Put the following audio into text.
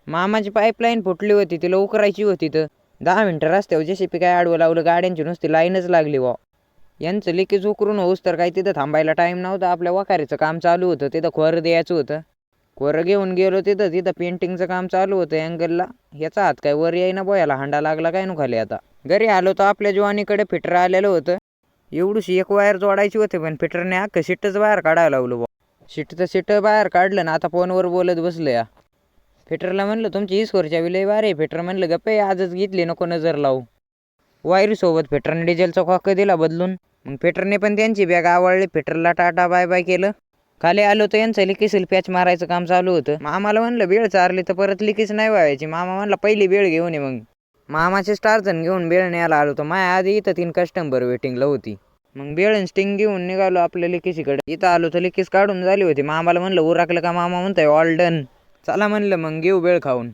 मामाची पाईपलाईन फुटली होती, तिला उकरायची होती. तर 10 मिनिटं रस्त्यावर जेसीबी काय आडवं लावलं, गाड्यांची नुसती लाईनच लागली वा. यांचं लिकेज उकरून होऊस तर काही तिथं थांबायला टाईम नव्हता. आपल्या वखारीचं काम चालू होतं, तिथं खोरं द्यायचं होतं. खोरं घेऊन गेलो तिथं पेंटिंगचं काम चालू होतं अँगलला. ह्याचा हात काय वर येईना बोयाला, हांडा लागला काय नु खाली. आता घरी आलो तर आपल्या जवानीकडे फिटर आलेलं होतं. एवढीशी एक वायर जोडायची होती, पण फिटरने अख्खं सीटच बाहेर काढायला लावलं बा. सीट बाहेर काढलं ना, आता फोनवर बोलत बसलं या. फिटरला म्हणलं तुमची इसकोरच्या विलय बारे. फिटर म्हणलं गप्पे, आजच घेतली, नको नजर लावू. वायरीसोबत फिटरने डिझेलचा कॉक दिला बदलून. मग फिटरने पण त्यांची बॅग आवडली. फिटरला टाटा बाय बाय केलं. खाली आलो तर यांचं लिकेसील पॅच मारायचं काम चालू होतं. मामाला म्हणलं बेळ चारली तर परत लिकेज नाही व्हायची. मामा म्हणला पहिली बेळ घेऊन ये. मग मामाचे स्टारजन घेऊन बेळ न्यायला आलो तर माझ्या आधी इथं 3 कस्टमर वेटिंगला होती. मग बेळ स्टिंग घेऊन निघालो आपल्या लिकेसीकडे. इथं आलो तर लिकेज काढून झाली होती. मामाला म्हणलं उराकलं का? मामा म्हणताय ऑल डन. चला म्हणलं मग घेऊ बेळ खाऊन.